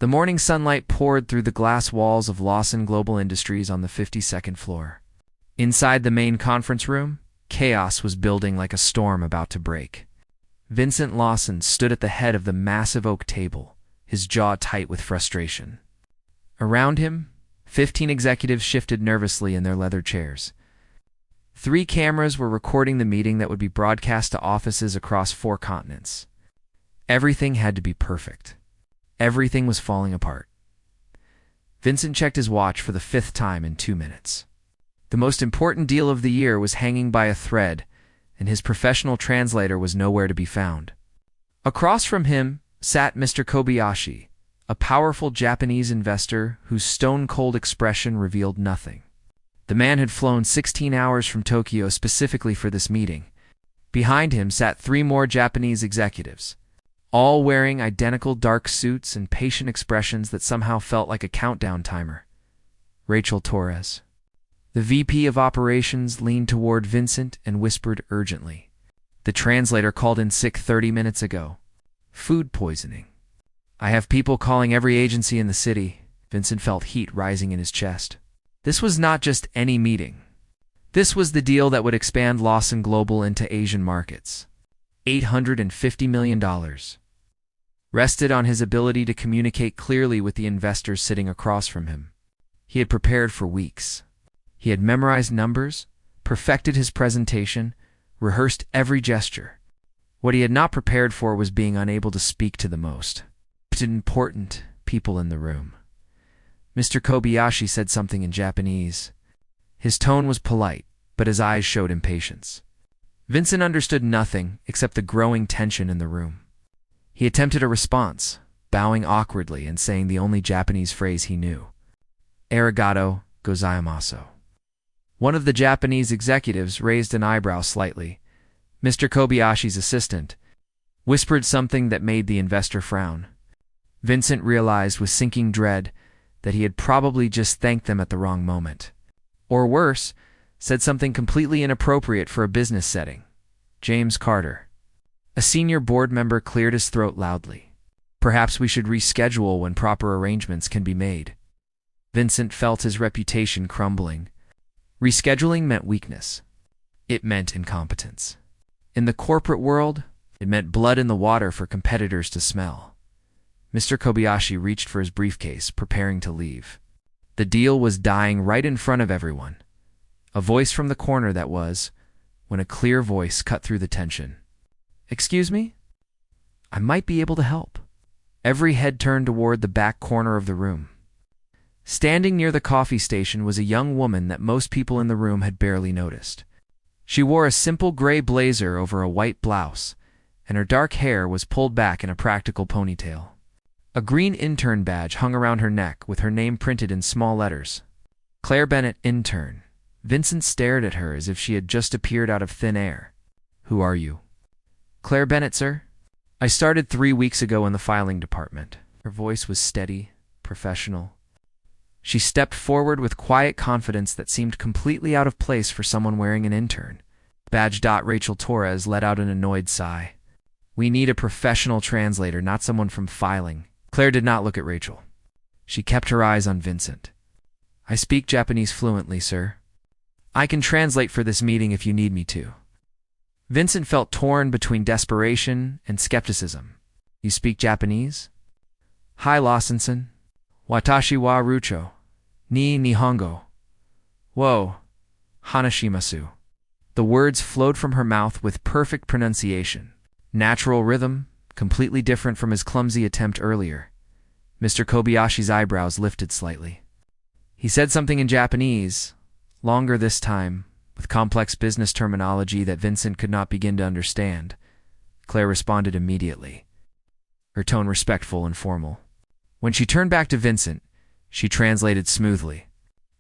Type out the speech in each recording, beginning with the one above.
The morning sunlight poured through the glass walls of Lawson Global Industries on the 52nd floor. Inside the main conference room, chaos was building like a storm about to break. Vincent Lawson stood at the head of the massive oak table, his jaw tight with frustration. Around him, 15 executives shifted nervously in their leather chairs. 3 cameras were recording the meeting that would be broadcast to offices across 4 continents. Everything had to be perfect. Everything was falling apart. Vincent checked his watch for the 5th time in 2 minutes. The most important deal of the year was hanging by a thread, and his professional translator was nowhere to be found. Across from him sat Mr. Kobayashi, a powerful Japanese investor whose stone-cold expression revealed nothing. The man had flown 16 hours from Tokyo specifically for this meeting. Behind him sat 3 more Japanese executives, all wearing identical dark suits and patient expressions that somehow felt like a countdown timer. Rachel Torres, the VP of Operations, leaned toward Vincent and whispered urgently. The translator called in sick 30 minutes ago. Food poisoning. I have people calling every agency in the city. Vincent felt heat rising in his chest. This was not just any meeting. This was the deal that would expand Lawson Global into Asian markets. $850 million. Rested on his ability to communicate clearly with the investors sitting across from him. He had prepared for weeks. He had memorized numbers, perfected his presentation, rehearsed every gesture. What he had not prepared for was being unable to speak to the most important people in the room. Mr. Kobayashi said something in Japanese. His tone was polite, but his eyes showed impatience. Vincent understood nothing except the growing tension in the room. He attempted a response, bowing awkwardly and saying the only Japanese phrase he knew. Arigato gozaimasu. One of the Japanese executives raised an eyebrow slightly. Mr. Kobayashi's assistant whispered something that made the investor frown. Vincent realized with sinking dread that he had probably just thanked them at the wrong moment. Or worse, said something completely inappropriate for a business setting. James Carter. A senior board member cleared his throat loudly. Perhaps we should reschedule when proper arrangements can be made. Vincent felt his reputation crumbling. Rescheduling meant weakness. It meant incompetence. In the corporate world, it meant blood in the water for competitors to smell. Mr. Kobayashi reached for his briefcase, preparing to leave. The deal was dying right in front of everyone. A voice from the corner that was, when a clear voice cut through the tension. Excuse me? I might be able to help. Every head turned toward the back corner of the room. Standing near the coffee station was a young woman that most people in the room had barely noticed. She wore a simple gray blazer over a white blouse, and her dark hair was pulled back in a practical ponytail. A green intern badge hung around her neck with her name printed in small letters. Claire Bennett, intern. Vincent stared at her as if she had just appeared out of thin air. Who are you? Claire Bennett, sir. I started 3 weeks ago in the filing department. Her voice was steady, professional. She stepped forward with quiet confidence that seemed completely out of place for someone wearing an intern. Badge. Rachel Torres let out an annoyed sigh. We need a professional translator, not someone from filing. Claire did not look at Rachel. She kept her eyes on Vincent. I speak Japanese fluently, sir. I can translate for this meeting if you need me to. Vincent felt torn between desperation and skepticism. You speak Japanese? Hi, Lawson. Watashi wa rucho. Ni nihongo. Wo. Hanashimasu. The words flowed from her mouth with perfect pronunciation. Natural rhythm, completely different from his clumsy attempt earlier. Mr. Kobayashi's eyebrows lifted slightly. He said something in Japanese, longer this time, with complex business terminology that Vincent could not begin to understand. Claire responded immediately, her tone respectful and formal. When she turned back to Vincent, she translated smoothly.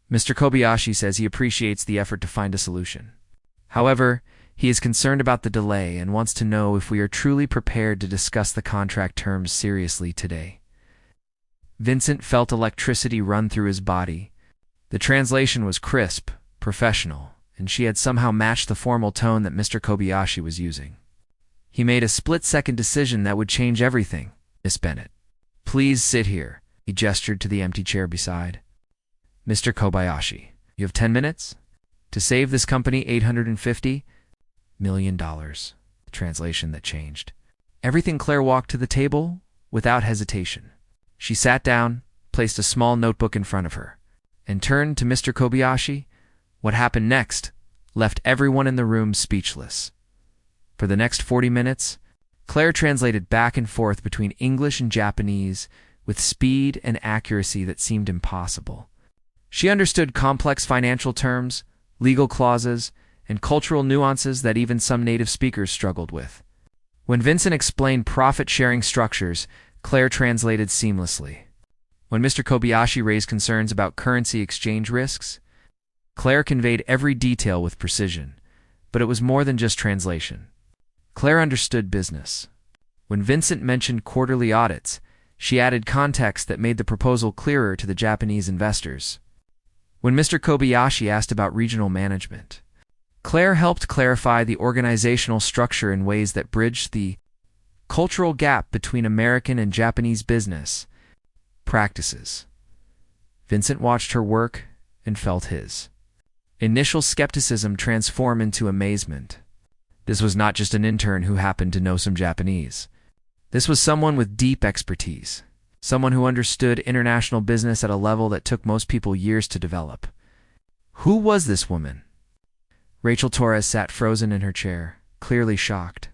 Mr. Kobayashi says he appreciates the effort to find a solution. However, he is concerned about the delay and wants to know if we are truly prepared to discuss the contract terms seriously today. Vincent felt electricity run through his body. The translation was crisp, professional, and she had somehow matched the formal tone that Mr. Kobayashi was using. He made a split-second decision that would change everything. Miss Bennett, please sit here. He gestured to the empty chair beside. Mr. Kobayashi, you have 10 minutes? To save this company $850 million. The translation that changed. Everything. Claire walked to the table without hesitation. She sat down, placed a small notebook in front of her, and turned to Mr. Kobayashi. What happened next left everyone in the room speechless. For the next 40 minutes, Claire translated back and forth between English and Japanese with speed and accuracy that seemed impossible. She understood complex financial terms, legal clauses, and cultural nuances that even some native speakers struggled with. When Vincent explained profit-sharing structures, Claire translated seamlessly. When Mr. Kobayashi raised concerns about currency exchange risks, Claire conveyed every detail with precision, but it was more than just translation. Claire understood business. When Vincent mentioned quarterly audits, she added context that made the proposal clearer to the Japanese investors. When Mr. Kobayashi asked about regional management, Claire helped clarify the organizational structure in ways that bridged the cultural gap between American and Japanese business practices. Vincent watched her work and felt his initial skepticism transform into amazement. This was not just an intern who happened to know some Japanese. This was someone with deep expertise, someone who understood international business at a level that took most people years to develop. Who was this woman? Rachel Torres sat frozen in her chair, clearly shocked.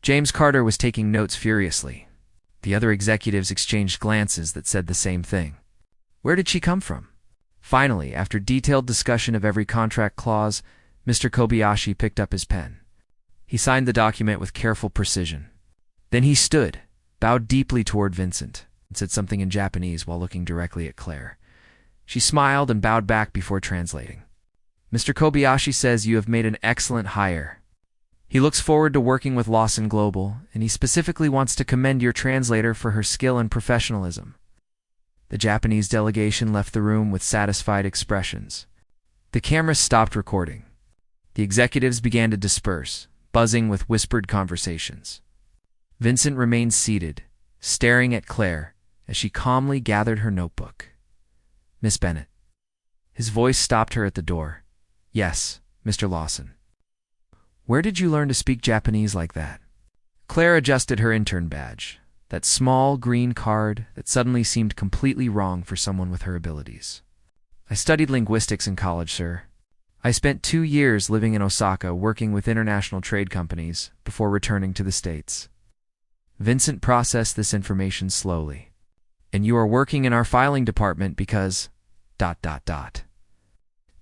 James Carter was taking notes furiously. The other executives exchanged glances that said the same thing. Where did she come from? Finally, after detailed discussion of every contract clause, Mr. Kobayashi picked up his pen. He signed the document with careful precision. Then he stood, bowed deeply toward Vincent, and said something in Japanese while looking directly at Claire. She smiled and bowed back before translating. Mr. Kobayashi says you have made an excellent hire. He looks forward to working with Lawson Global, and he specifically wants to commend your translator for her skill and professionalism. The Japanese delegation left the room with satisfied expressions. The camera stopped recording. The executives began to disperse, buzzing with whispered conversations. Vincent remained seated, staring at Claire as she calmly gathered her notebook. Miss Bennett. His voice stopped her at the door. Yes, Mr. Lawson. Where did you learn to speak Japanese like that? Claire adjusted her intern badge, that small green card that suddenly seemed completely wrong for someone with her abilities. I studied linguistics in college, sir. I spent 2 years living in Osaka working with international trade companies before returning to the States. Vincent processed this information slowly. And you are working in our filing department because...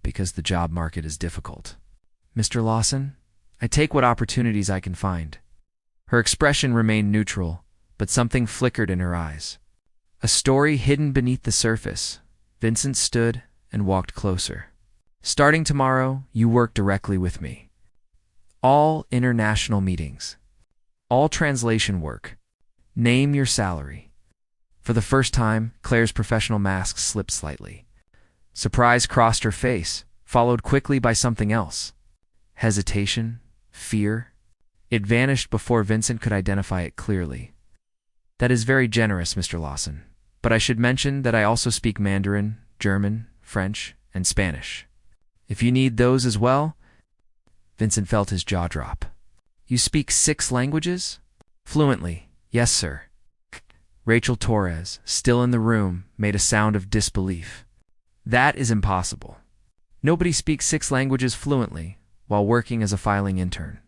Because the job market is difficult. Mr. Lawson, I take what opportunities I can find. Her expression remained neutral, but something flickered in her eyes. A story hidden beneath the surface. Vincent stood and walked closer. Starting tomorrow, you work directly with me. All international meetings. All translation work. Name your salary. For the first time, Claire's professional mask slipped slightly. Surprise crossed her face, followed quickly by something else. Hesitation, fear. It vanished before Vincent could identify it clearly. That is very generous, Mr. Lawson, but I should mention that I also speak Mandarin, German, French, and Spanish. If you need those as well... Vincent felt his jaw drop. You speak 6 languages? Fluently, yes, sir. Rachel Torres, still in the room, made a sound of disbelief. That is impossible. Nobody speaks 6 languages fluently while working as a filing intern.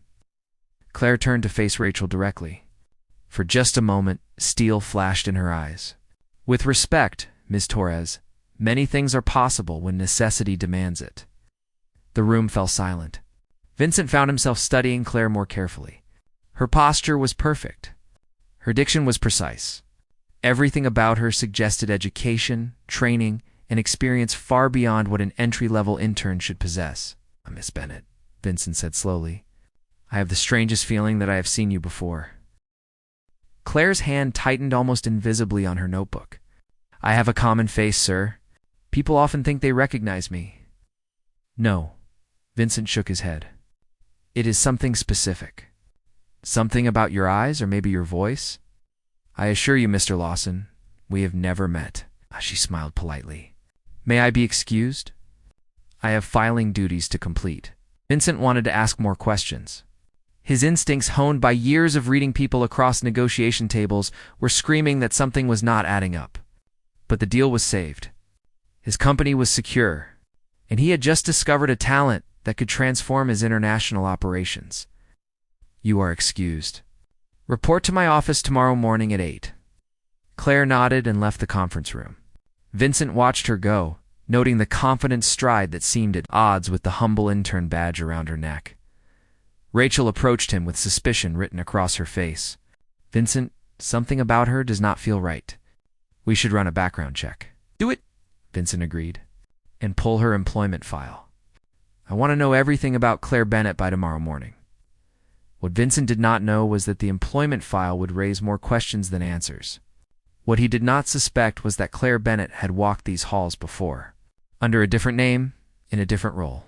Claire turned to face Rachel directly. For just a moment, steel flashed in her eyes. With respect, Ms. Torres, many things are possible when necessity demands it. The room fell silent. Vincent found himself studying Claire more carefully. Her posture was perfect. Her diction was precise. Everything about her suggested education, training, and experience far beyond what an entry-level intern should possess. Miss Bennett, Vincent said slowly, I have the strangest feeling that I have seen you before. Claire's hand tightened almost invisibly on her notebook. I have a common face, sir. People often think they recognize me. No. Vincent shook his head. It is something specific. Something about your eyes or maybe your voice? I assure you, Mr. Lawson, We have never met." She smiled politely. "May I be excused? I have filing duties to complete." Vincent wanted to ask more questions. His instincts, honed by years of reading people across negotiation tables, were screaming that something was not adding up. But the deal was saved. His company was secure, and he had just discovered a talent that could transform his international operations. "You are excused. Report to my office tomorrow morning at 8. Claire nodded and left the conference room. Vincent watched her go, noting the confident stride that seemed at odds with the humble intern badge around her neck. Rachel approached him with suspicion written across her face. "Vincent, something about her does not feel right. We should run a background check." "Do it," Vincent agreed, "and pull her employment file. I want to know everything about Claire Bennett by tomorrow morning." What Vincent did not know was that the employment file would raise more questions than answers. What he did not suspect was that Claire Bennett had walked these halls before, under a different name, in a different role,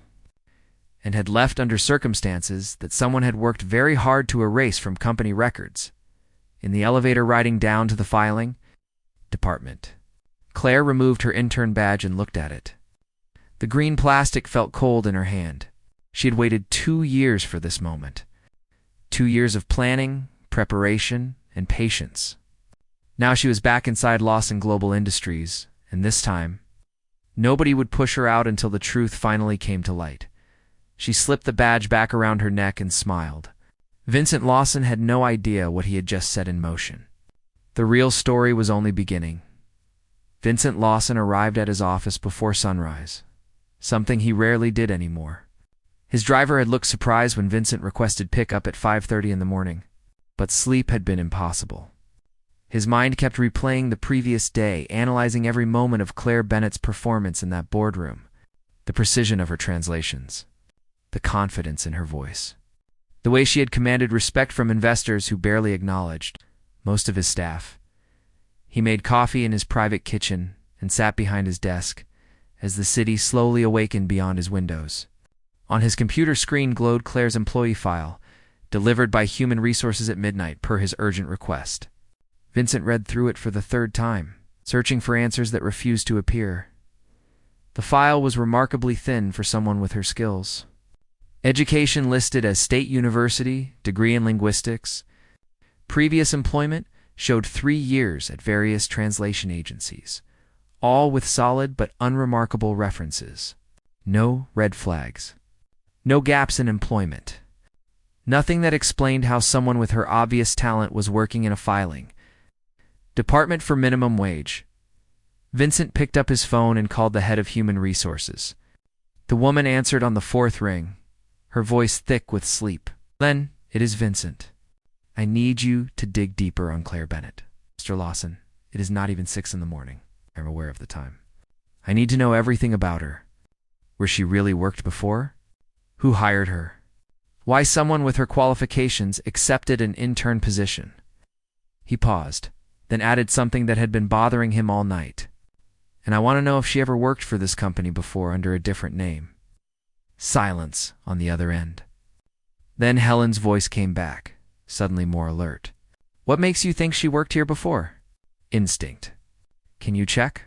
and had left under circumstances that someone had worked very hard to erase from company records. In the elevator riding down to the filing department, Claire removed her intern badge and looked at it. The green plastic felt cold in her hand. She had waited 2 years for this moment. 2 years of planning, preparation, and patience. Now she was back inside Lawson Global Industries, and this time, nobody would push her out until the truth finally came to light. She slipped the badge back around her neck and smiled. Vincent Lawson had no idea what he had just set in motion. The real story was only beginning. Vincent Lawson arrived at his office before sunrise, something he rarely did anymore. His driver had looked surprised when Vincent requested pickup at 5:30 in the morning, but sleep had been impossible. His mind kept replaying the previous day, analyzing every moment of Claire Bennett's performance in that boardroom, the precision of her translations, the confidence in her voice, the way she had commanded respect from investors who barely acknowledged most of his staff. He made coffee in his private kitchen and sat behind his desk as the city slowly awakened beyond his windows. On his computer screen glowed Claire's employee file, delivered by Human Resources at midnight per his urgent request. Vincent read through it for the 3rd time, searching for answers that refused to appear. The file was remarkably thin for someone with her skills. Education listed as State University, degree in linguistics. Previous employment showed 3 years at various translation agencies, all with solid but unremarkable references. No red flags. No gaps in employment. Nothing that explained how someone with her obvious talent was working in a filing department for minimum wage. Vincent picked up his phone and called the head of Human Resources. The woman answered on the 4th ring, her voice thick with sleep. "Len, it is Vincent. I need you to dig deeper on Claire Bennett." "Mr. Lawson, it is not even 6 in the morning. I'm aware of the time. I need to know everything about her. Where she really worked before? Who hired her? Why someone with her qualifications accepted an intern position?" He paused, then added something that had been bothering him all night. "And I want to know if she ever worked for this company before under a different name." Silence on the other end. Then Helen's voice came back, suddenly more alert. "What makes you think she worked here before?" "Instinct. Can you check?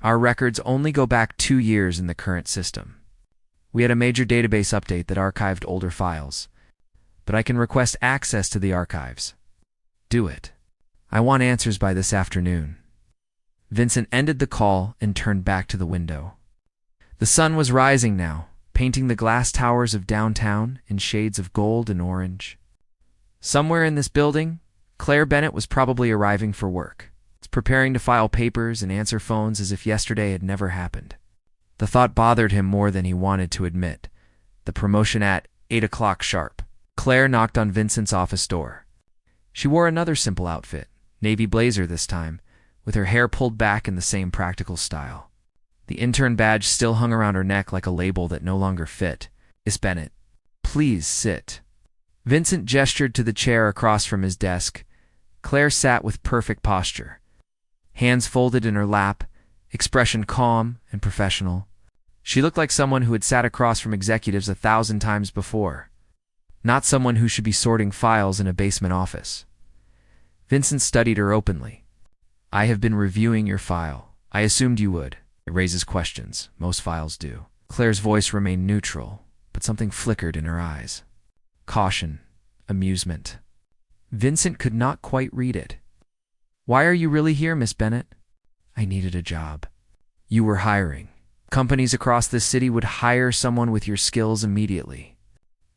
Our records only go back 2 years in the current system. We had a major database update that archived older files, but I can request access to the archives." "Do it. I want answers by this afternoon." Vincent ended the call and turned back to the window. The sun was rising now, painting the glass towers of downtown in shades of gold and orange. Somewhere in this building, Claire Bennett was probably arriving for work, preparing to file papers and answer phones as if yesterday had never happened. The thought bothered him more than he wanted to admit. The promotion at 8 o'clock sharp. Claire knocked on Vincent's office door. She wore another simple outfit, navy blazer this time, with her hair pulled back in the same practical style. The intern badge still hung around her neck like a label that no longer fit. "Miss Bennett, please sit." Vincent gestured to the chair across from his desk. Claire sat with perfect posture, hands folded in her lap, expression calm and professional. She looked like someone who had sat across from executives 1,000 times before, not someone who should be sorting files in a basement office. Vincent studied her openly. I have been reviewing your file. I assumed you would. It raises questions. Most files do. Claire's voice remained neutral, but something flickered in her eyes. Caution. Amusement. Vincent could not quite read it. Why are you really here, Miss Bennett? I needed a job. You were hiring. Companies across this city would hire someone with your skills immediately.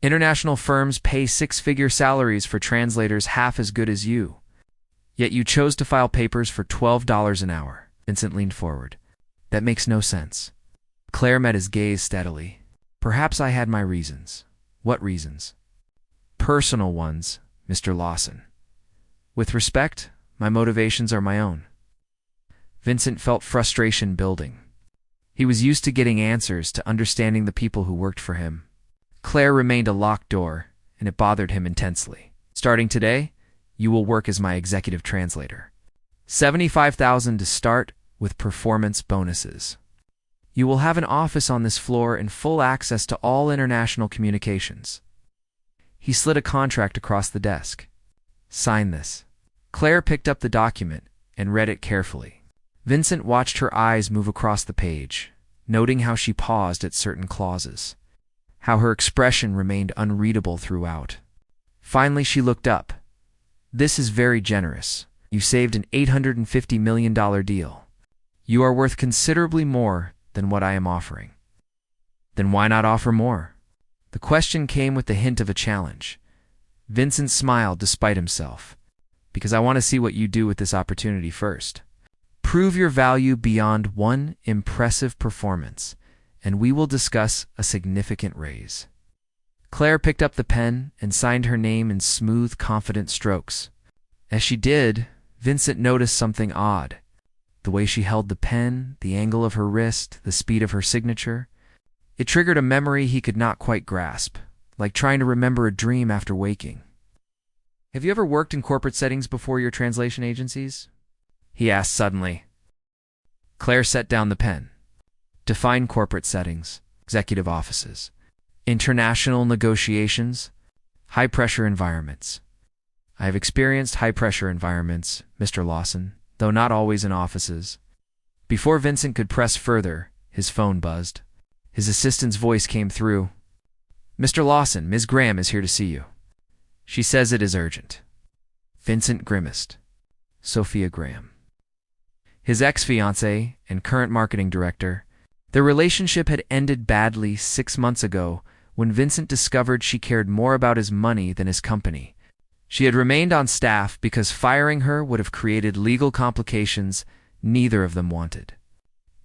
International firms pay six-figure salaries for translators half as good as you. Yet you chose to file papers for $12 an hour. Vincent leaned forward. That makes no sense. Claire met his gaze steadily. Perhaps I had my reasons. What reasons? Personal ones, Mr. Lawson. With respect, my motivations are my own. Vincent felt frustration building. He was used to getting answers, to understanding the people who worked for him. Claire remained a locked door, and it bothered him intensely. Starting today, you will work as my executive translator. $75,000 to start, with performance bonuses. You will have an office on this floor and full access to all international communications. He slid a contract across the desk. Sign this. Claire picked up the document and read it carefully. Vincent watched her eyes move across the page, noting how she paused at certain clauses, how her expression remained unreadable throughout. Finally, she looked up. This is very generous. You saved an $850 million deal. You are worth considerably more than what I am offering. Then why not offer more? The question came with the hint of a challenge. Vincent smiled despite himself. Because I want to see what you do with this opportunity first. Prove your value beyond one impressive performance, and we will discuss a significant raise. Claire picked up the pen and signed her name in smooth, confident strokes. As she did, Vincent noticed something odd. The way she held the pen, the angle of her wrist, the speed of her signature. It triggered a memory he could not quite grasp, like trying to remember a dream after waking. Have you ever worked in corporate settings before your translation agencies? He asked suddenly. Claire set down the pen. Define corporate settings, executive offices, international negotiations, high-pressure environments. I have experienced high-pressure environments, Mr. Lawson, though not always in offices. Before Vincent could press further, his phone buzzed. His assistant's voice came through. Mr. Lawson, Ms. Graham is here to see you. She says it is urgent. Vincent grimaced. Sophia Graham. His ex-fiancée and current marketing director. Their relationship had ended badly 6 months ago when Vincent discovered she cared more about his money than his company. She had remained on staff because firing her would have created legal complications neither of them wanted.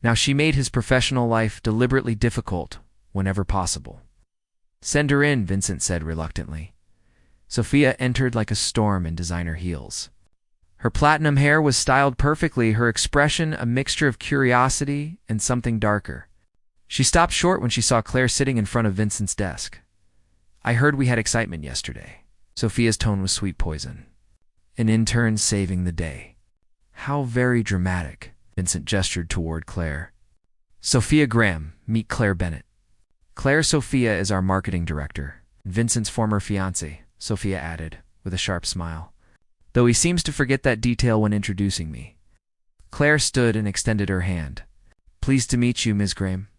Now she made his professional life deliberately difficult whenever possible. Send her in, Vincent said reluctantly. Sophia entered like a storm in designer heels. Her platinum hair was styled perfectly, her expression a mixture of curiosity and something darker. She stopped short when she saw Claire sitting in front of Vincent's desk. I heard we had excitement yesterday. Sophia's tone was sweet poison. An intern saving the day. How very dramatic, Vincent gestured toward Claire. Sophia Graham, meet Claire Bennett. Claire Sophia is our marketing director, Vincent's former fiancée, Sophia added, with a sharp smile. Though he seems to forget that detail when introducing me. Claire stood and extended her hand. Pleased to meet you, Ms. Graham.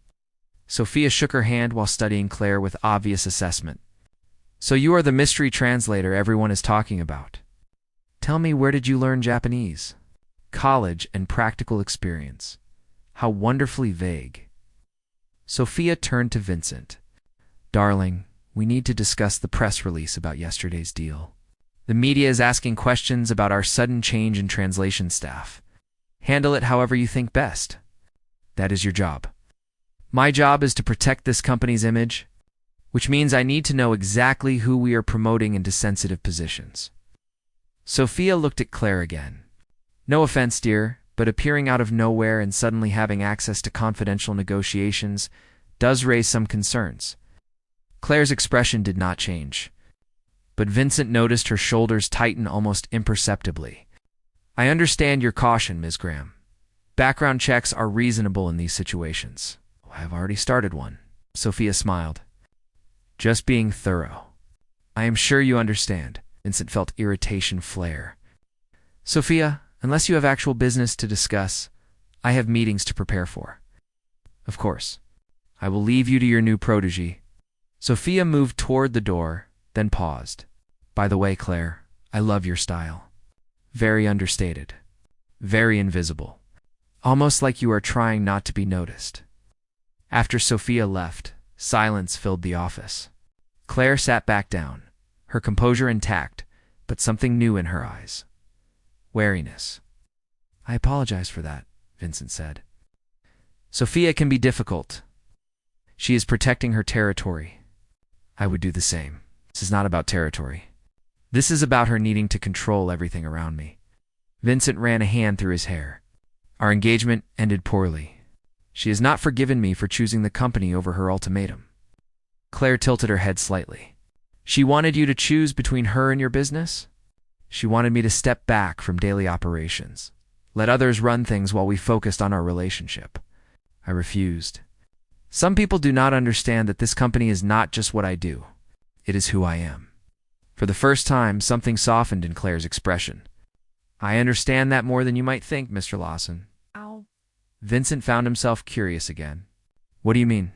Sophia shook her hand while studying Claire with obvious assessment. So you are the mystery translator everyone is talking about. Tell me, where did you learn Japanese? College and practical experience. How wonderfully vague. Sophia turned to Vincent. Darling, we need to discuss the press release about yesterday's deal. The media is asking questions about our sudden change in translation staff. Handle it however you think best. That is your job. My job is to protect this company's image, which means I need to know exactly who we are promoting into sensitive positions. Sophia looked at Claire again. No offense, dear, but appearing out of nowhere and suddenly having access to confidential negotiations does raise some concerns. Claire's expression did not change, but Vincent noticed her shoulders tighten almost imperceptibly. I understand your caution, Ms. Graham. Background checks are reasonable in these situations. I have already started one. Sophia smiled. Just being thorough. I am sure you understand. Vincent felt irritation flare. Sophia, Unless you have actual business to discuss, I have meetings to prepare for. Of course. I will leave you to your new protégé. Sophia moved toward the door, then paused. By the way, Claire, I love your style. Very understated. Very invisible. Almost like you are trying not to be noticed. After Sophia left, silence filled the office. Claire sat back down, her composure intact, but something new in her eyes. Wariness. I apologize for that, Vincent said. Sophia can be difficult. She is protecting her territory. I would do the same. This is not about territory. This is about her needing to control everything around me. Vincent ran a hand through his hair. Our engagement ended poorly. She has not forgiven me for choosing the company over her ultimatum. Claire tilted her head slightly. She wanted you to choose between her and your business? She wanted me to step back from daily operations. Let others run things while we focused on our relationship. I refused. Some people do not understand that this company is not just what I do. It is who I am. For the first time, something softened in Claire's expression. I understand that more than you might think, Mr. Lawson. Ow. Vincent found himself curious again. What do you mean?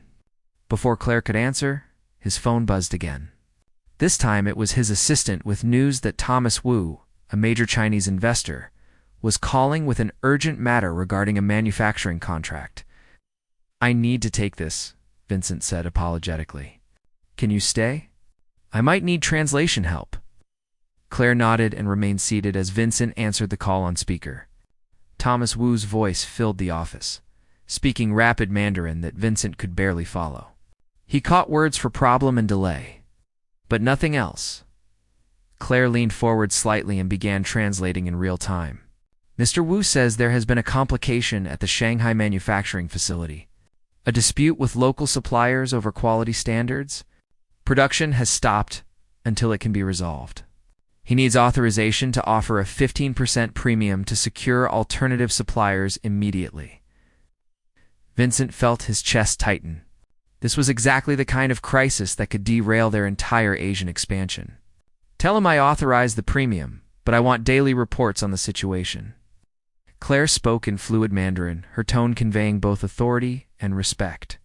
Before Claire could answer, his phone buzzed again. This time it was his assistant with news that Thomas Wu, a major Chinese investor, was calling with an urgent matter regarding a manufacturing contract. I need to take this, Vincent said apologetically. Can you stay? I might need translation help. Claire nodded and remained seated as Vincent answered the call on speaker. Thomas Wu's voice filled the office, speaking rapid Mandarin that Vincent could barely follow. He caught words for problem and delay, but nothing else. Claire leaned forward slightly and began translating in real time. Mr. Wu says there has been a complication at the Shanghai manufacturing facility. A dispute with local suppliers over quality standards. Production has stopped until it can be resolved. He needs authorization to offer a 15% premium to secure alternative suppliers immediately. Vincent felt his chest tighten. This was exactly the kind of crisis that could derail their entire Asian expansion. Tell him I authorize the premium, but I want daily reports on the situation. Claire spoke in fluid Mandarin, her tone conveying both authority and respect.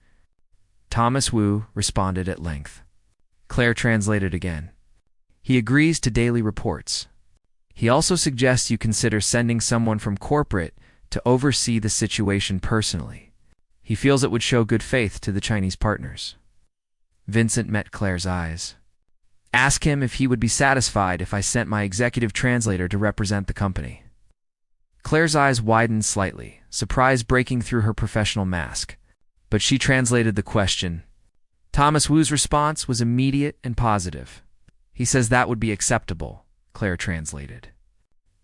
Thomas Wu responded at length. Claire translated again. He agrees to daily reports. He also suggests you consider sending someone from corporate to oversee the situation personally. He feels it would show good faith to the Chinese partners. Vincent met Claire's eyes. Ask him if he would be satisfied if I sent my executive translator to represent the company. Claire's eyes widened slightly, surprise breaking through her professional mask, but she translated the question. Thomas Wu's response was immediate and positive. He says that would be acceptable, Claire translated.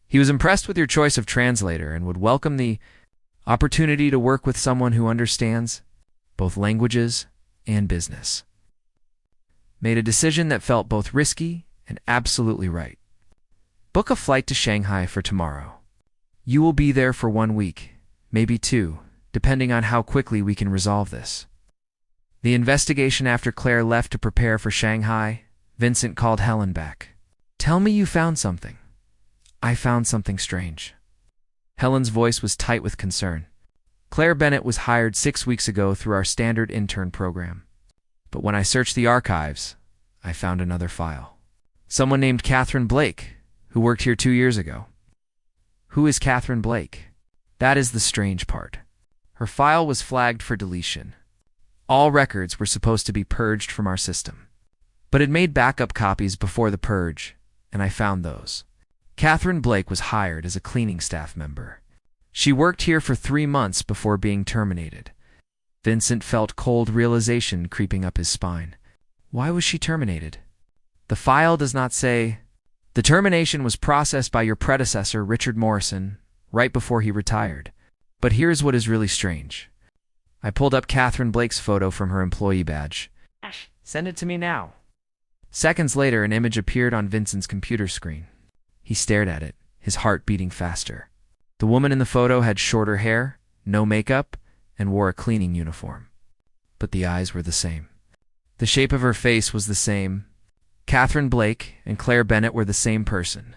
He was impressed with your choice of translator and would welcome the opportunity to work with someone who understands both languages and business. Made a decision that felt both risky and absolutely right. Book a flight to Shanghai for tomorrow. You will be there for 1 week, maybe 2, depending on how quickly we can resolve this. The investigation after Claire left to prepare for Shanghai, Vincent called Helen back. Tell me you found something. I found something strange. Helen's voice was tight with concern. Claire Bennett was hired 6 weeks ago through our standard intern program. But when I searched the archives, I found another file. Someone named Catherine Blake, who worked here 2 years ago. Who is Catherine Blake? That is the strange part. Her file was flagged for deletion. All records were supposed to be purged from our system. But it made backup copies before the purge, and I found those. Catherine Blake was hired as a cleaning staff member. She worked here for 3 months before being terminated. Vincent felt cold realization creeping up his spine. Why was she terminated? The file does not say, the termination was processed by your predecessor, Richard Morrison, right before he retired. But here's what is really strange. I pulled up Catherine Blake's photo from her employee badge. Send it to me now. Seconds later, an image appeared on Vincent's computer screen. He stared at it, his heart beating faster. The woman in the photo had shorter hair, no makeup, and wore a cleaning uniform. But the eyes were the same. The shape of her face was the same. Catherine Blake and Claire Bennett were the same person.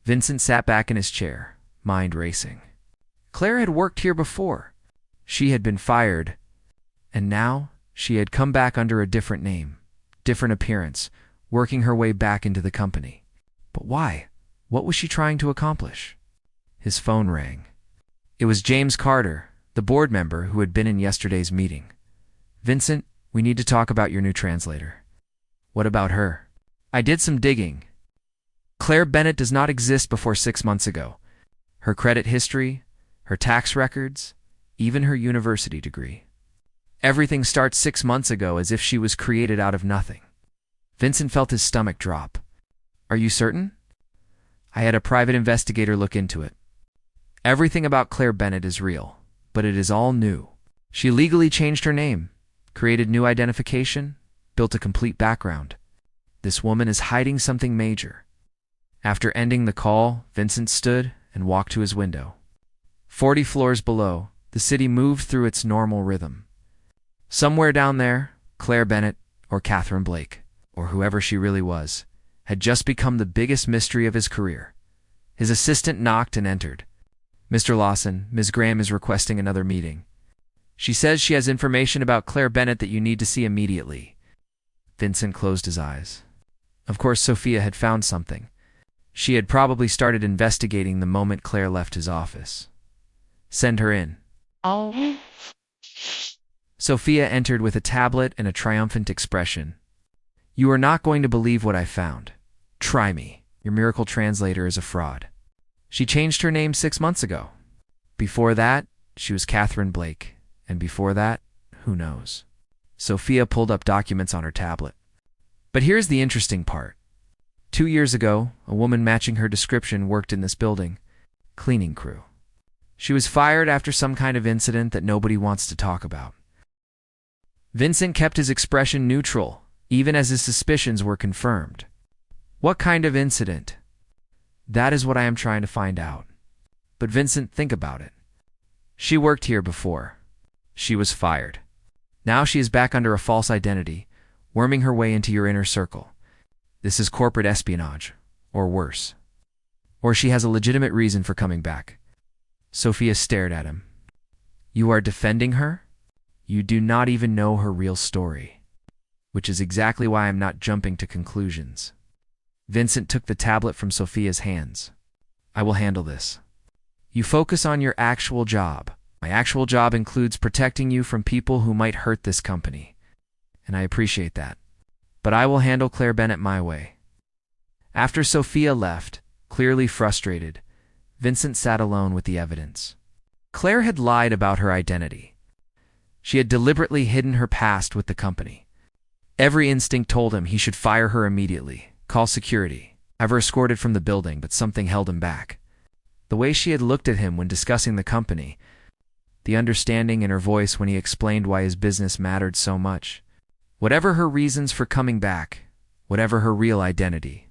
Vincent sat back in his chair, mind racing. Claire had worked here before. She had been fired, and now she had come back under a different name, different appearance, working her way back into the company. But why? What was she trying to accomplish? His phone rang. It was James Carter, the board member who had been in yesterday's meeting. "Vincent, we need to talk about your new translator." "What about her?" "I did some digging. Claire Bennett does not exist before 6 months ago. Her credit history, her tax records, even her university degree. Everything starts 6 months ago, as if she was created out of nothing." Vincent felt his stomach drop. "Are you certain?" "I had a private investigator look into it. Everything about Claire Bennett is real, but it is all new. She legally changed her name, created new identification, built a complete background. This woman is hiding something major." After ending the call, Vincent stood and walked to his window. 40 floors below, the city moved through its normal rhythm. Somewhere down there, Claire Bennett, or Catherine Blake, or whoever she really was, had just become the biggest mystery of his career. His assistant knocked and entered. "Mr. Lawson, Ms. Graham is requesting another meeting. She says she has information about Claire Bennett that you need to see immediately." Vincent closed his eyes. Of course, Sophia had found something. She had probably started investigating the moment Claire left his office. "Send her in." Oh. Sophia entered with a tablet and a triumphant expression. "You are not going to believe what I found. Try me. Your miracle translator is a fraud. She changed her name 6 months ago. Before that, she was Catherine Blake, and before that, who knows?" Sophia pulled up documents on her tablet. But here's the interesting part. 2 years ago, a woman matching her description worked in this building, cleaning crew. She was fired after some kind of incident that nobody wants to talk about. Vincent kept his expression neutral, even as his suspicions were confirmed. What kind of incident? That is what I am trying to find out. But Vincent, think about it. She worked here before. She was fired. Now she is back under a false identity, worming her way into your inner circle. This is corporate espionage, or worse. Or she has a legitimate reason for coming back. Sophia stared at him. "You are defending her? You do not even know her real story." Which is exactly why I'm not jumping to conclusions. Vincent took the tablet from Sophia's hands. "I will handle this. You focus on your actual job. My actual job includes protecting you from people who might hurt this company. And I appreciate that. But I will handle Claire Bennett my way." After Sophia left, clearly frustrated, Vincent sat alone with the evidence. Claire had lied about her identity. She had deliberately hidden her past with the company. Every instinct told him he should fire her immediately, call security, have her escorted from the building, but something held him back. The way she had looked at him when discussing the company, the understanding in her voice when he explained why his business mattered so much. Whatever her reasons for coming back, whatever her real identity,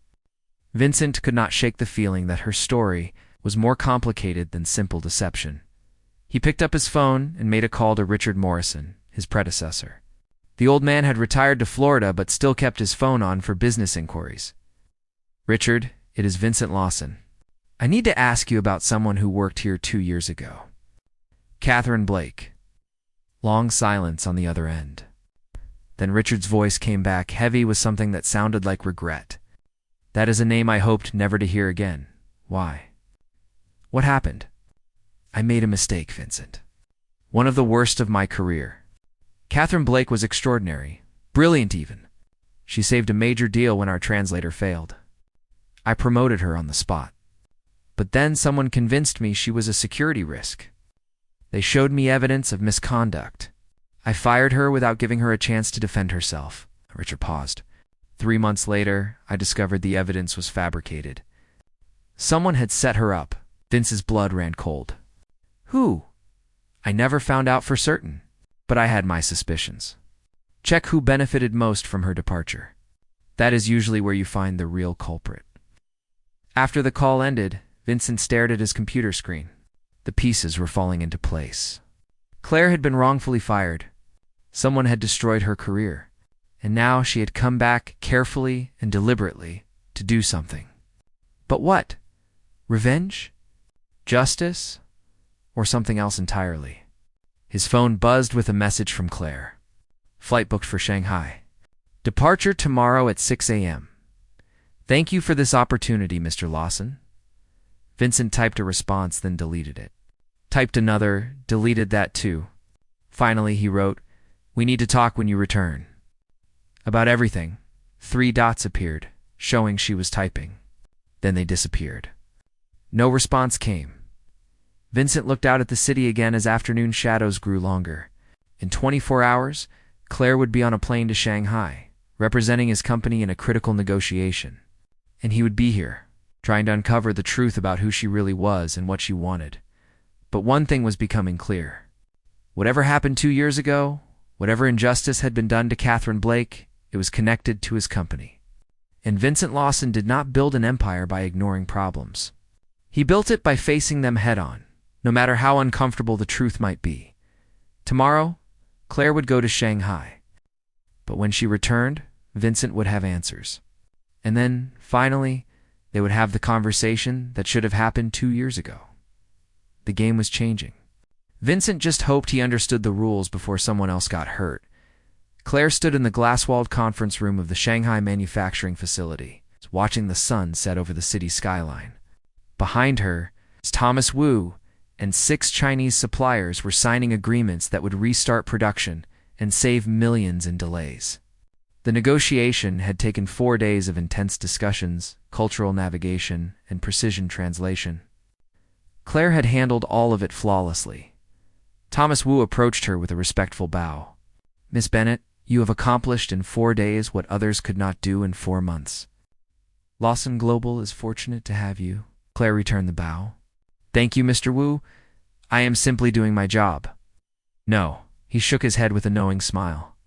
Vincent could not shake the feeling that her story was more complicated than simple deception. He picked up his phone and made a call to Richard Morrison, his predecessor. The old man had retired to Florida but still kept his phone on for business inquiries. "Richard, it is Vincent Lawson. I need to ask you about someone who worked here 2 years ago. Catherine Blake." Long silence on the other end. Then Richard's voice came back, heavy with something that sounded like regret. "That is a name I hoped never to hear again. Why? What happened?" "I made a mistake, Vincent. One of the worst of my career. Catherine Blake was extraordinary, brilliant even. She saved a major deal when our translator failed. I promoted her on the spot. But then someone convinced me she was a security risk. They showed me evidence of misconduct. I fired her without giving her a chance to defend herself." Richard paused. 3 months later, I discovered the evidence was fabricated. Someone had set her up. Vince's blood ran cold. "Who?" "I never found out for certain, but I had my suspicions. Check who benefited most from her departure. That is usually where you find the real culprit." After the call ended, Vincent stared at his computer screen. The pieces were falling into place. Claire had been wrongfully fired. Someone had destroyed her career. And now she had come back carefully and deliberately to do something. But what? Revenge? Justice? Or something else entirely? His phone buzzed with a message from Claire. Flight booked for Shanghai. Departure tomorrow at 6 a.m. Thank you for this opportunity, Mr. Lawson. Vincent typed a response, then deleted it. Typed another, deleted that too. Finally, he wrote, "We need to talk when you return." About everything. 3 dots appeared, showing she was typing. Then they disappeared. No response came. Vincent looked out at the city again as afternoon shadows grew longer. In 24 hours, Claire would be on a plane to Shanghai, representing his company in a critical negotiation. And he would be here, trying to uncover the truth about who she really was and what she wanted. But one thing was becoming clear. Whatever happened 2 years ago, whatever injustice had been done to Catherine Blake, it was connected to his company. And Vincent Lawson did not build an empire by ignoring problems. He built it by facing them head-on, no matter how uncomfortable the truth might be. Tomorrow, Claire would go to Shanghai. But when she returned, Vincent would have answers. And then, finally, they would have the conversation that should have happened 2 years ago. The game was changing. Vincent just hoped he understood the rules before someone else got hurt. Claire stood in the glass-walled conference room of the Shanghai manufacturing facility, watching the sun set over the city skyline. Behind her, Thomas Wu and 6 Chinese suppliers were signing agreements that would restart production and save millions in delays. The negotiation had taken 4 days of intense discussions, cultural navigation, and precision translation. Claire had handled all of it flawlessly. Thomas Wu approached her with a respectful bow. "Miss Bennett, you have accomplished in 4 days what others could not do in 4 months. Lawson Global is fortunate to have you." Claire returned the bow. "Thank you, Mr. Wu. I am simply doing my job." "No," he shook his head with a knowing smile.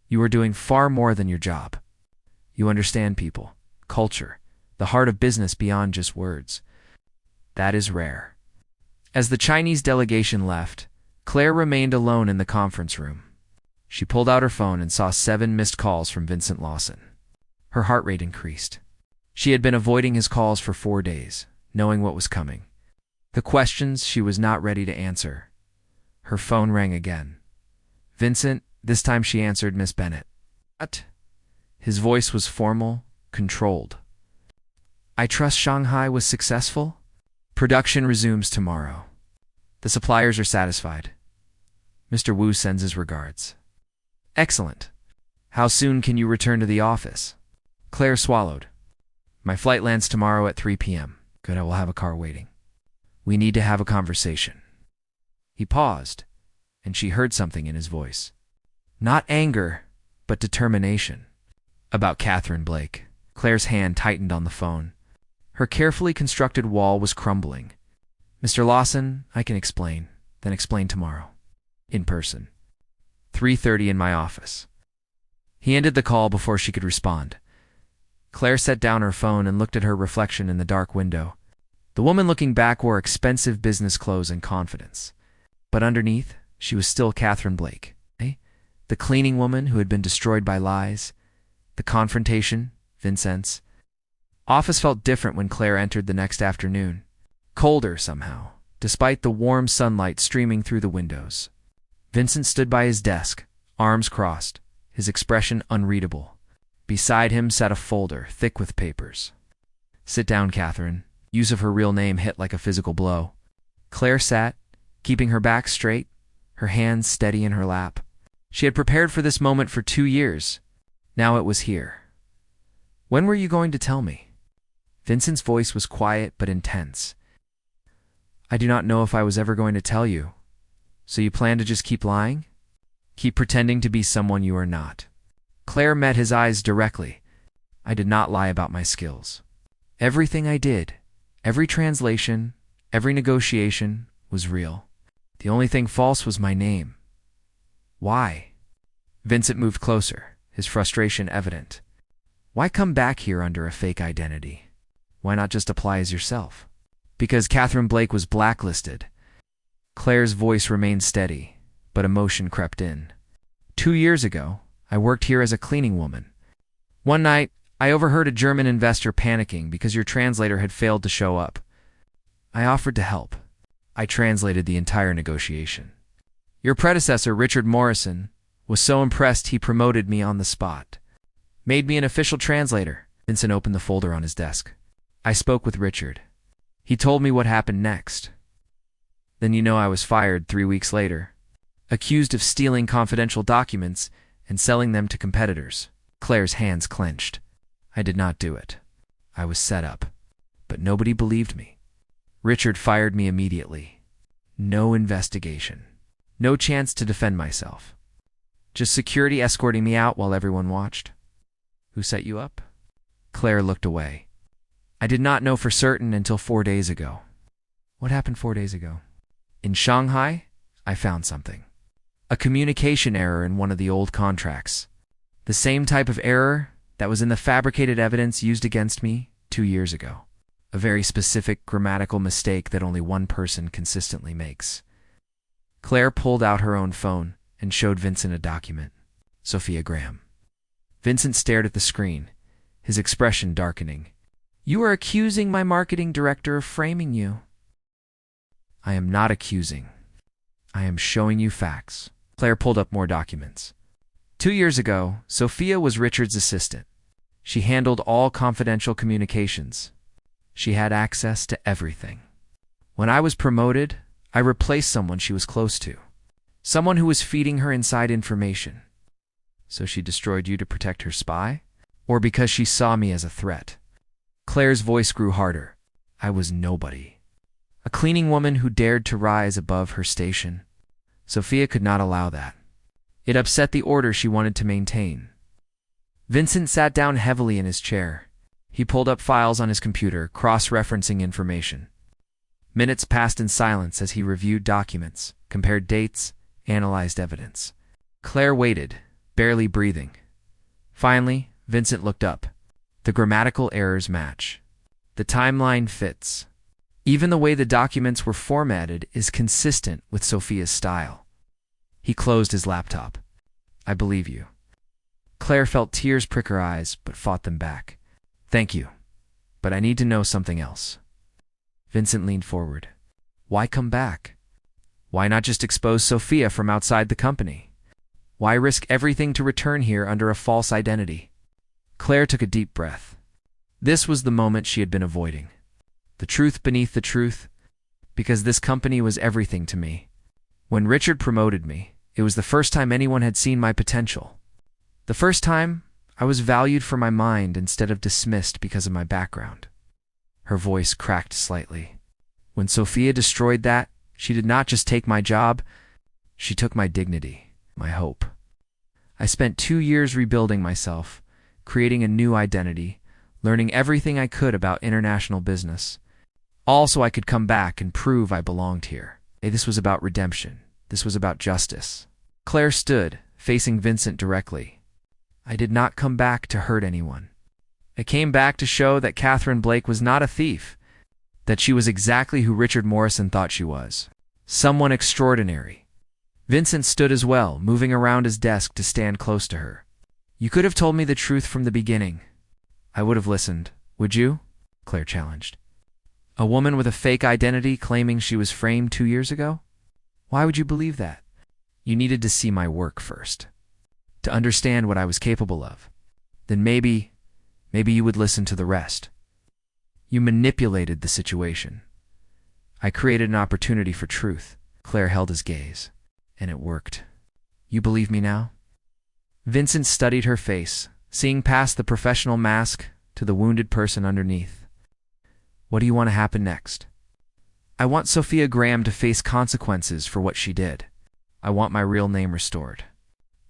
"You are doing far more than your job. You understand people, culture, the heart of business beyond just words. That is rare." As the Chinese delegation left, Claire remained alone in the conference room. She pulled out her phone and saw 7 missed calls from Vincent Lawson. Her heart rate increased. She had been avoiding his calls for 4 days, knowing what was coming. The questions she was not ready to answer. Her phone rang again. "Vincent," this time she answered, "Miss Bennett." "What?" His voice was formal, controlled. "I trust Shanghai was successful? Production resumes tomorrow. The suppliers are satisfied. Mr. Wu sends his regards." "Excellent. How soon can you return to the office?" Claire swallowed. "My flight lands tomorrow at 3 p.m. Good, I will have a car waiting. We need to have a conversation." He paused, and she heard something in his voice. Not anger, but determination. "About Catherine Blake." Claire's hand tightened on the phone. Her carefully constructed wall was crumbling. "Mr. Lawson, I can explain, then explain tomorrow. In person. 3:30 in my office." He ended the call before she could respond. Claire set down her phone and looked at her reflection in the dark window. The woman looking back wore expensive business clothes and confidence. But underneath, she was still Catherine Blake. The cleaning woman who had been destroyed by lies. The confrontation, Vincent's. Office felt different when Claire entered the next afternoon. Colder, somehow, despite the warm sunlight streaming through the windows. Vincent stood by his desk, arms crossed, his expression unreadable. Beside him sat a folder, thick with papers. "Sit down, Catherine." Use of her real name hit like a physical blow. Claire sat, keeping her back straight, her hands steady in her lap. She had prepared for this moment for 2 years. Now it was here. "When were you going to tell me?" Vincent's voice was quiet but intense. "I do not know if I was ever going to tell you. So you plan to just keep lying? Keep pretending to be someone you are not?" Claire met his eyes directly. "I did not lie about my skills. Everything I did, every translation, every negotiation, was real. The only thing false was my name." "Why?" Vincent moved closer, his frustration evident. "Why come back here under a fake identity? Why not just apply as yourself?" "Because Catherine Blake was blacklisted." Claire's voice remained steady, but emotion crept in. 2 years ago, I worked here as a cleaning woman. One night, I overheard a German investor panicking because your translator had failed to show up. I offered to help, I translated the entire negotiation. Your predecessor, Richard Morrison, was so impressed he promoted me on the spot. Made me an official translator. Vincent opened the folder on his desk. I spoke with Richard. He told me what happened next. Then you know I was fired 3 weeks later, accused of stealing confidential documents and selling them to competitors. Claire's hands clenched. I did not do it. I was set up. But nobody believed me. Richard fired me immediately. No investigation. No chance to defend myself. Just security escorting me out while everyone watched. Who set you up? Claire looked away. I did not know for certain until 4 days ago. What happened 4 days ago? In Shanghai, I found something. A communication error in one of the old contracts. The same type of error that was in the fabricated evidence used against me 2 years ago. A very specific grammatical mistake that only one person consistently makes. Claire pulled out her own phone and showed Vincent a document. Sophia Graham. Vincent stared at the screen, his expression darkening. You are accusing my marketing director of framing you. I am not accusing. I am showing you facts. Claire pulled up more documents. 2 years ago, Sophia was Richard's assistant. She handled all confidential communications. She had access to everything. When I was promoted, I replaced someone she was close to. Someone who was feeding her inside information. So she destroyed you to protect her spy? Or because she saw me as a threat? Claire's voice grew harder. I was nobody. A cleaning woman who dared to rise above her station. Sophia could not allow that. It upset the order she wanted to maintain. Vincent sat down heavily in his chair. He pulled up files on his computer, cross-referencing information. Minutes passed in silence as he reviewed documents, compared dates, analyzed evidence. Claire waited, barely breathing. Finally, Vincent looked up. The grammatical errors match. The timeline fits. Even the way the documents were formatted is consistent with Sophia's style. He closed his laptop. I believe you. Claire felt tears prick her eyes, but fought them back. Thank you, but I need to know something else. Vincent leaned forward. Why come back? Why not just expose Sophia from outside the company? Why risk everything to return here under a false identity? Claire took a deep breath. This was the moment she had been avoiding. The truth beneath the truth, because this company was everything to me. When Richard promoted me, it was the first time anyone had seen my potential. The first time I was valued for my mind instead of dismissed because of my background. Her voice cracked slightly. When Sophia destroyed that, she did not just take my job, she took my dignity, my hope. I spent 2 years rebuilding myself, creating a new identity, learning everything I could about international business. All so I could come back and prove I belonged here. This was about redemption. This was about justice. Claire stood, facing Vincent directly. I did not come back to hurt anyone. I came back to show that Catherine Blake was not a thief, that she was exactly who Richard Morrison thought she was. Someone extraordinary. Vincent stood as well, moving around his desk to stand close to her. You could have told me the truth from the beginning. I would have listened, would you? Claire challenged. A woman with a fake identity claiming she was framed 2 years ago? Why would you believe that? You needed to see my work first, to understand what I was capable of. Then maybe you would listen to the rest. You manipulated the situation. I created an opportunity for truth. Claire held his gaze, and it worked. You believe me now? Vincent studied her face, seeing past the professional mask to the wounded person underneath. What do you want to happen next? I want Sophia Graham to face consequences for what she did. I want my real name restored.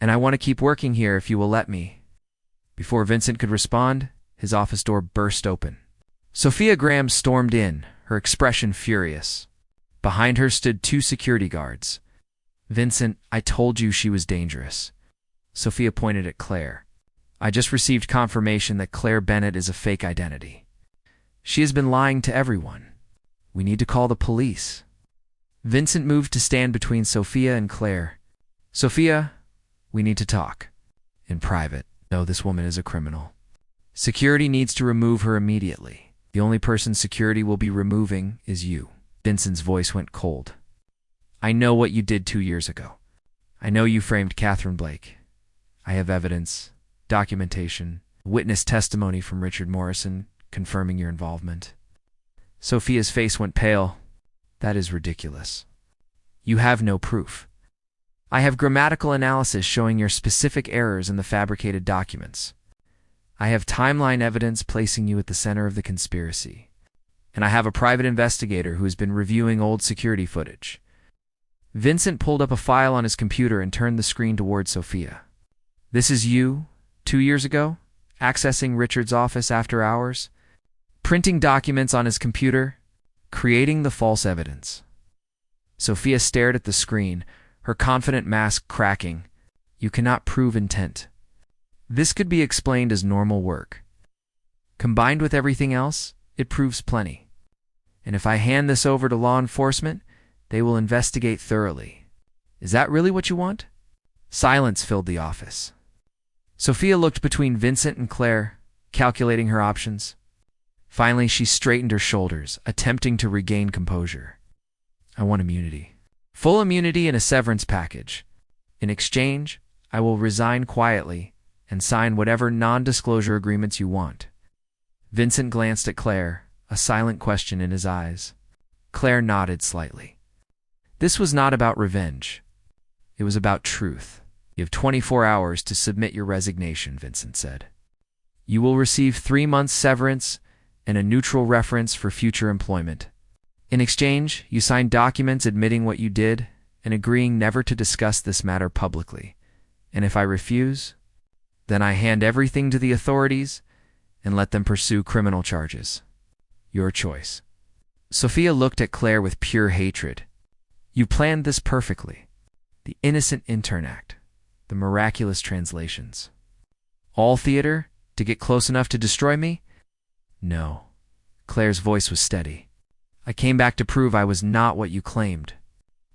And I want to keep working here if you will let me. Before Vincent could respond, his office door burst open. Sophia Graham stormed in, her expression furious. Behind her stood 2 security guards. Vincent, I told you she was dangerous. Sophia pointed at Claire. I just received confirmation that Claire Bennett is a fake identity. She has been lying to everyone. We need to call the police. Vincent moved to stand between Sophia and Claire. Sophia, we need to talk. In private. No, this woman is a criminal. Security needs to remove her immediately. The only person security will be removing is you. Vincent's voice went cold. I know what you did 2 years ago. I know you framed Catherine Blake. I have evidence, documentation, witness testimony from Richard Morrison confirming your involvement. Sophia's face went pale. That is ridiculous. You have no proof. I have grammatical analysis showing your specific errors in the fabricated documents. I have timeline evidence placing you at the center of the conspiracy. And I have a private investigator who has been reviewing old security footage. Vincent pulled up a file on his computer and turned the screen toward Sophia. This is you, 2 years ago, accessing Richard's office after hours, printing documents on his computer, creating the false evidence. Sophia stared at the screen, her confident mask cracking. You cannot prove intent. This could be explained as normal work. Combined with everything else, it proves plenty. And if I hand this over to law enforcement, they will investigate thoroughly. Is that really what you want? Silence filled the office. Sophia looked between Vincent and Claire, calculating her options. Finally, she straightened her shoulders, attempting to regain composure. I want immunity. Full immunity and a severance package. In exchange, I will resign quietly and sign whatever non-disclosure agreements you want. Vincent glanced at Claire, a silent question in his eyes. Claire nodded slightly. This was not about revenge. It was about truth. You have 24 hours to submit your resignation, Vincent said. You will receive 3 months severance and a neutral reference for future employment. In exchange, you sign documents admitting what you did and agreeing never to discuss this matter publicly. And if I refuse, then I hand everything to the authorities and let them pursue criminal charges. Your choice. Sophia looked at Claire with pure hatred. You planned this perfectly. The innocent intern act. The miraculous translations. All theater to get close enough to destroy me? No. Claire's voice was steady. I came back to prove I was not what you claimed.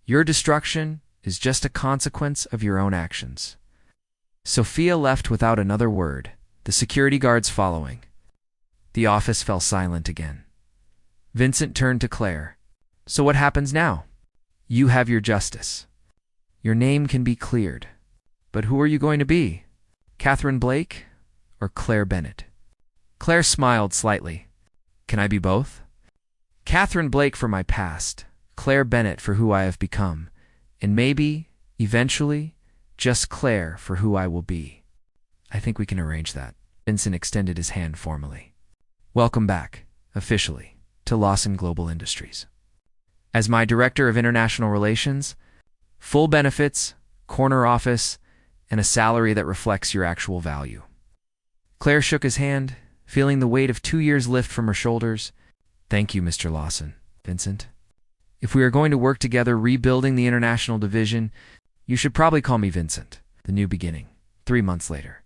Your destruction is just a consequence of your own actions. Sophia left without another word, the security guards following. The office fell silent again. Vincent turned to Claire. So what happens now? You have your justice. Your name can be cleared. But who are you going to be? Catherine Blake or Claire Bennett? Claire smiled slightly. Can I be both? Catherine Blake for my past, Claire Bennett for who I have become, and maybe, eventually, just Claire for who I will be. I think we can arrange that. Vincent extended his hand formally. Welcome back, officially, to Lawson Global Industries. As my Director of International Relations, full benefits, corner office, and a salary that reflects your actual value. Claire shook his hand, feeling the weight of 2 years lift from her shoulders. Thank you, Mr. Lawson, Vincent. If we are going to work together rebuilding the international division, you should probably call me Vincent. The new beginning. 3 months later.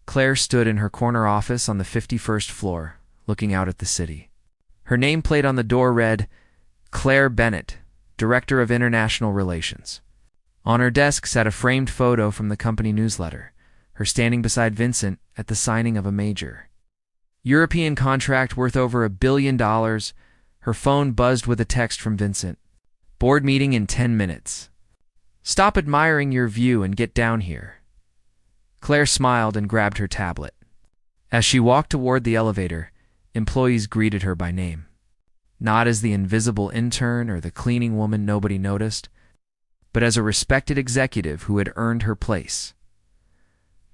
Claire stood in her corner office on the 51st floor, looking out at the city. Her nameplate on the door read, Claire Bennett, Director of International Relations. On her desk sat a framed photo from the company newsletter, her standing beside Vincent at the signing of a major European contract worth over $1 billion. Her phone buzzed with a text from Vincent. Board meeting in 10 minutes. Stop admiring your view and get down here. Claire smiled and grabbed her tablet. As she walked toward the elevator, employees greeted her by name. Not as the invisible intern or the cleaning woman nobody noticed, but as a respected executive who had earned her place.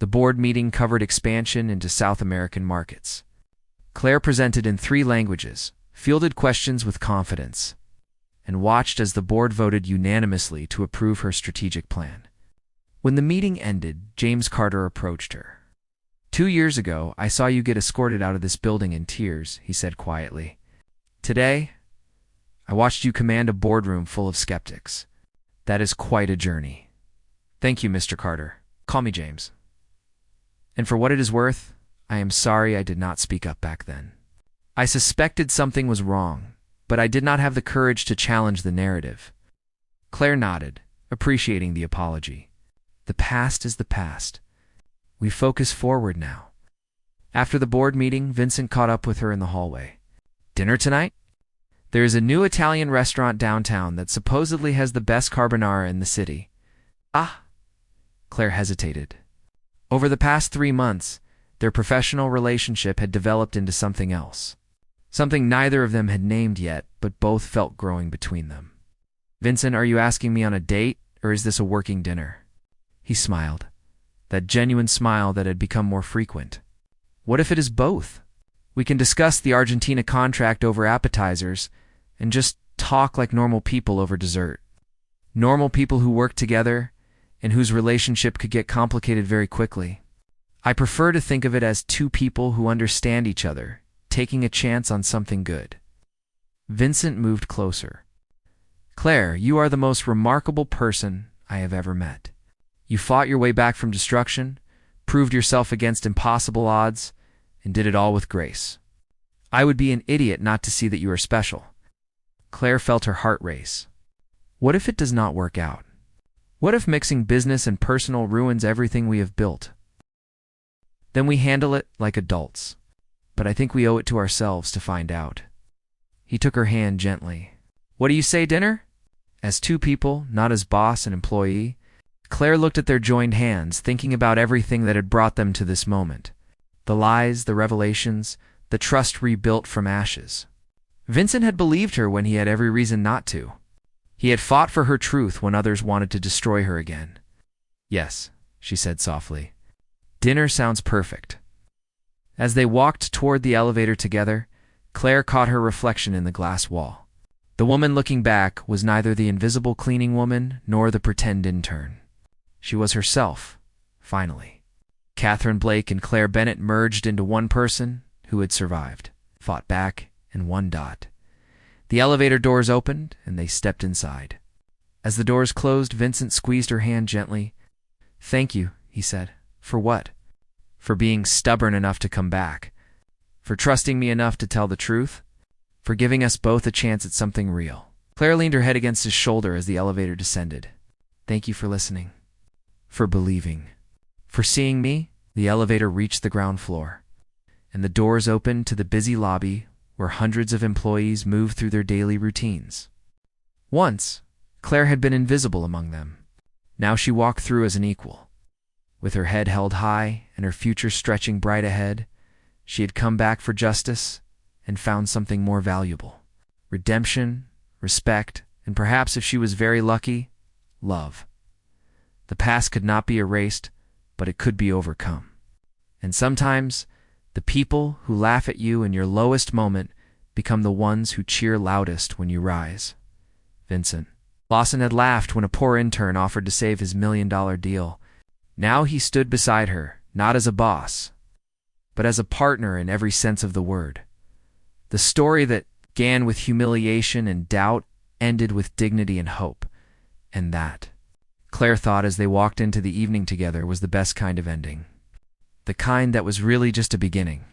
The board meeting covered expansion into South American markets. Claire presented in 3 languages, fielded questions with confidence, and watched as the board voted unanimously to approve her strategic plan. When the meeting ended, James Carter approached her. 2 years ago, I saw you get escorted out of this building in tears, he said quietly. Today, I watched you command a boardroom full of skeptics. That is quite a journey. Thank you, Mr. Carter. Call me James. And for what it is worth, I am sorry I did not speak up back then. I suspected something was wrong, but I did not have the courage to challenge the narrative. Claire nodded, appreciating the apology. The past is the past. We focus forward now. After the board meeting, Vincent caught up with her in the hallway. Dinner tonight? There is a new Italian restaurant downtown that supposedly has the best carbonara in the city. Ah, Claire hesitated. Over the past 3 months, their professional relationship had developed into something else. Something neither of them had named yet, but both felt growing between them. Vincent, are you asking me on a date, or is this a working dinner? He smiled, that genuine smile that had become more frequent. What if it is both? We can discuss the Argentina contract over appetizers and just talk like normal people over dessert. Normal people who work together and whose relationship could get complicated very quickly. I prefer to think of it as two people who understand each other, taking a chance on something good. Vincent moved closer. Claire, you are the most remarkable person I have ever met. You fought your way back from destruction, proved yourself against impossible odds, and did it all with grace. I would be an idiot not to see that you are special. Claire felt her heart race. What if it does not work out? What if mixing business and personal ruins everything we have built? Then we handle it like adults. But I think we owe it to ourselves to find out. He took her hand gently. What do you say, dinner? As two people, not as boss and employee. Claire looked at their joined hands, thinking about everything that had brought them to this moment. The lies, the revelations, the trust rebuilt from ashes. Vincent had believed her when he had every reason not to. He had fought for her truth when others wanted to destroy her again. Yes, she said softly. Dinner sounds perfect. As they walked toward the elevator together, Claire caught her reflection in the glass wall. The woman looking back was neither the invisible cleaning woman nor the pretend intern. She was herself, finally. Catherine Blake and Claire Bennett merged into one person who had survived, fought back, and won. The elevator doors opened, and they stepped inside. As the doors closed, Vincent squeezed her hand gently. Thank you, he said. For what? For being stubborn enough to come back. For trusting me enough to tell the truth. For giving us both a chance at something real. Claire leaned her head against his shoulder as the elevator descended. Thank you for listening. For believing. For seeing me. The elevator reached the ground floor, and the doors opened to the busy lobby where hundreds of employees moved through their daily routines. Once, Claire had been invisible among them. Now she walked through as an equal. With her head held high and her future stretching bright ahead, she had come back for justice and found something more valuable. Redemption, respect, and perhaps if she was very lucky, love. The past could not be erased, but it could be overcome. And sometimes, the people who laugh at you in your lowest moment become the ones who cheer loudest when you rise. Vincent. Lawson had laughed when a poor intern offered to save his $1 million deal. Now he stood beside her, not as a boss, but as a partner in every sense of the word. The story that began with humiliation and doubt ended with dignity and hope. And that, Claire thought as they walked into the evening together, was the best kind of ending. The kind that was really just a beginning.